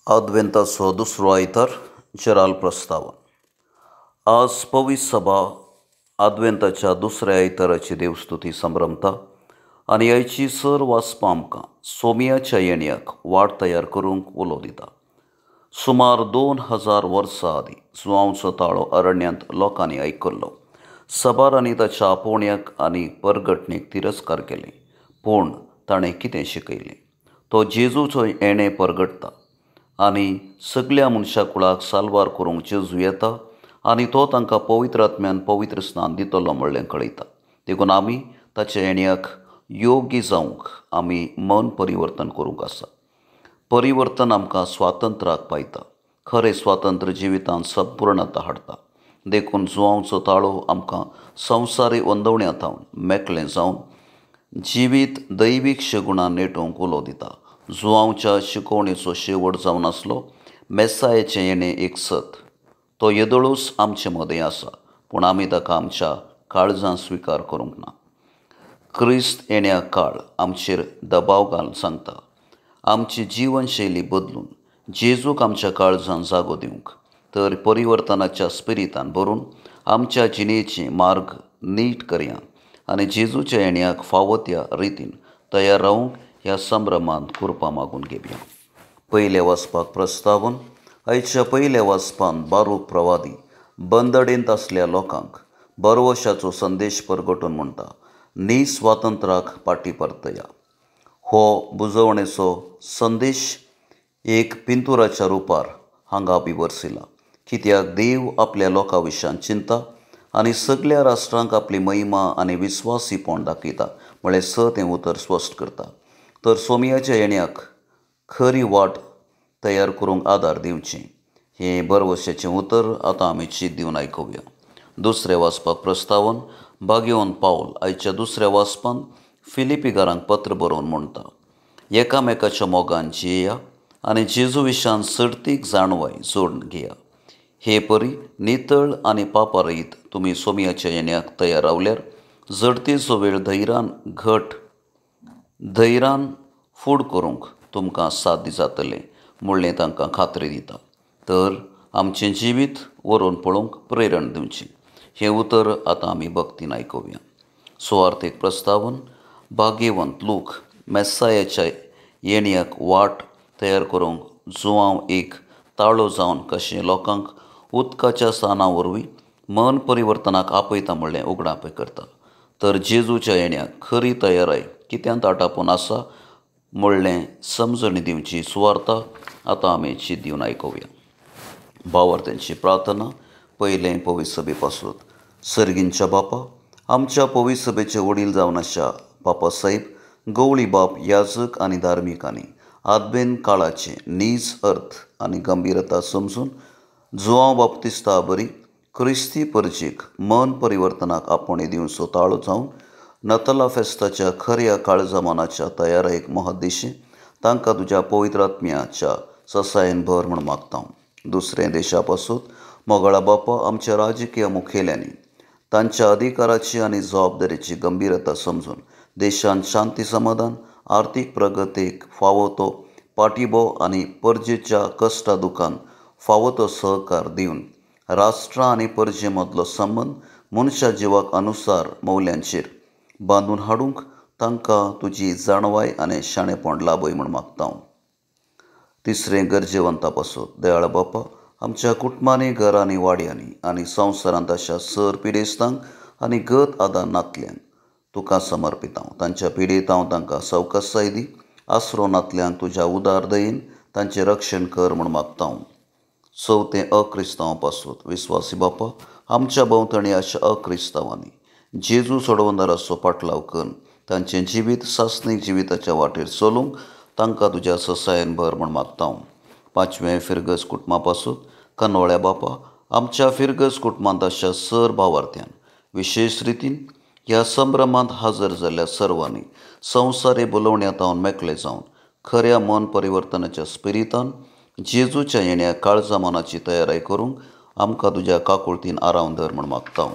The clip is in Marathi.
आद्वेंताचो दुसरो आयतार जराल प्रस्तावन. आज पवित्र सभा आद्वेंताच्या दुसऱ्या आयताराची देवस्तुती संभ्रमता आनी आयची सर वाचपां आमकां सोमियाच्या येणयाक वाट तयार करूंक उलो दिता. सुमार 2000 वर्सां आदीं जुआंवचो ताळो अरण्यांत लोकांनी आयकल्लो. सबारांनी ताच्या आपोवण्याक आनी परगटणेक तिरस्कार केलें, पूण ताणें कितें शिकयलें? तो जेजूचो येणें परगटता आनी सगळ्या मनशाकुळाक साल्वार करूंक जेजू येता आनी तो तांकां पवित्र आत्म्यान पवित्र स्नान दितलो म्हणलें कळयता. देखून आमी ताच्या येणयाक योग्य जावंक आमी मन परिवर्तन करूंक आसा. परिवर्तन आमकां स्वातंत्र्याक पायता, खरें स्वातंत्र्य जिवितांत संपूर्णता हाडटा. देखून जुआंवचो ताळो आमकां संवसारी वंदवण्यांतावन मेकळें जावन जिवीत दैवीक शगुणान नेटोवंक उलो दिता. जुआंवच्या शिकवणेचो शेवट जावन आसलो मेस्सायाचें येणें एक सत. तो येदोळूच आमचे मदें आसा, पूण आमी ताका आमच्या काळजांत स्विकार करूंक ना. क्रिस्त येण्याक काळ आमचेर दबाव घालून सांगता आमची जिवनशैली बदलून जेजूक आमच्या काळजांत जागो दिवंक. तर परिवर्तनाच्या स्पिरितान भरून आमच्या जिणेचे मार्ग नीट करया आनी जेजूच्या येण्याक फावो त्या रितीन तयार रावंक ह्या संभ्रमांत कृपा मागून घेवया. पयले वाचपाक प्रस्तावन. आयच्या पयल्या वाचपांत बारूक प्रवादी बंदडेंत आसल्या लोकांक बरवशाचो संदेश परगटून म्हणटा, निस्वातंत्र्याक फाटीं परतया. हो बुजवणेचो संदेश एक पिंतुराच्या रुपार हांगा बिबरसिला, कित्याक देव आपल्या लोकां विशयान चिंता आनी सगळ्या राष्ट्रांक आपली महिमा आनी विस्वासीपण दाखयता म्हळें तें उतर स्पश्ट करता. तर सोमियाच्या येण्याक खरी वाट तयार करूंक आदार दिवचें हें बरवशाचें उतर आतां आमी चीत दिवन आयकुया. दुसरें वाचपाक प्रस्तावन. भाग्यवान पावल आयच्या दुसऱ्या वाचपांत फिलिपिकारांक पत्र बरोवन म्हणटा, एकामेकाच्या मोगान जियेया आनी जेजू विशयान सर्तीक जाणवाय जोडून घेया. हे परी नितळ आनी पापारहीत तुमी सोमियाच्या येण्याक तयार रावल्यार जडतेचो वेळ धैर्यान फूड करूंक तुमकां साध्य जातलें म्हणलें तांकां खात्री दिता. तर आमचें जिवीत व्हरून पळोवंक प्रेरण दिवचें हें उतर आतां आमी भक्तीन आयकुया. सुवार्थीक प्रस्तावन. भाग्यवंत लूक मेस्सायाच्या येणयाक वाट तयार करूंक जुआंव एक ताळो जावन कशें लोकांक उदकाच्या साना वरवीं मन परिवर्तनाक आपयता म्हणलें उगडापय करता. तर जेजूच्या येण्याक खरी तयाराय कित्यांत आटापून आसा म्हणलें समजणी दिवची सुवार्ता आतां आमी चीत दिवन आयकुया. भावार्थ्यांची प्रार्थना. पयलें पवित्र सभे पासून. सर्गींच्या बापा, आमच्या पवित्र सभेचे वडील जावन आसा पापा साहेब, गवळी बाप, याजक आनी धार्मिकांनी आदवेन काळाचे नीज अर्थ आनी गंभीरता समजून जुआंव बाप्तिस्ता बरी क्रिस्ती परजेक मन परिवर्तनाक आपणे दिवचो ताळो जावन नतला फेस्ताच्या खऱ्या काळजामानाच्या तयारेक महत्व दिशें तांकां तुज्या पवित्र आत्म्याच्या ससायन भर म्हूण मागता. दुसरें देशा पासून. मोगळा बापा, आमच्या राजकीय मुखेल्यांनी तांच्या अधिकाराची आनी जबाबदारीची गंभीरता समजून देशांत शांती समाधान, आर्थीक प्रगतीक फावो तो पाठिंबो आनी परजेच्या कश्टा दुखान फावो तो सहकार दिवन राष्ट्र आनी परजे मदलो संबंद मनशा जिवाक अनुसार मौल्यांचेर बांदून हाडूंक तांकां तुजी जाणवाय आनी शाणेपण लाभय म्हूण मागता. तिसरें गरजेवंता पासून. दयाळ बापा, आमच्या कुटुंबांनी, घरांनी, वाड्यांनी आनी संवसारांत अशा सर पिडेस्तांक आनी गत आदार नातल्यांक तुका समर्पिता. तांच्या पिडेंत हांव तांकां सवकासाय दी. आसरो नातल्यांक तुज्या उदार दयेन तांचें रक्षण कर म्हूण मागता. चवथें अक्रिस्तांवां पासून. विस्वासी बापा, आमच्या भोंवतणी अशा अक्रिस्तांवांनी जेजू सोडवंदाराचो पाटलाव करून तांचें जिवीत सासणीक जिविताच्या वाटेर चलूंक तांकां तुज्या ससायन भर म्हूण मागता. पांचवें फिरगस कुटुंबा पासून. कनोळ्या बापा, आमच्या फिरगस कुटुंबांत अशा सर भावार्थ्यान विशेश रितीन ह्या संभ्रमांत हाजर जाल्ल्या सर्वांनी संवसारी बोलवण्यांत हांव मेकळे जावन खऱ्या मन परिवर्तनाच्या स्पिरितान जेजूच्या येण्याक काळजामानाची तयाराय करूंक आमकां तुज्या काकुळतीन आरावन धर म्हूण मागता.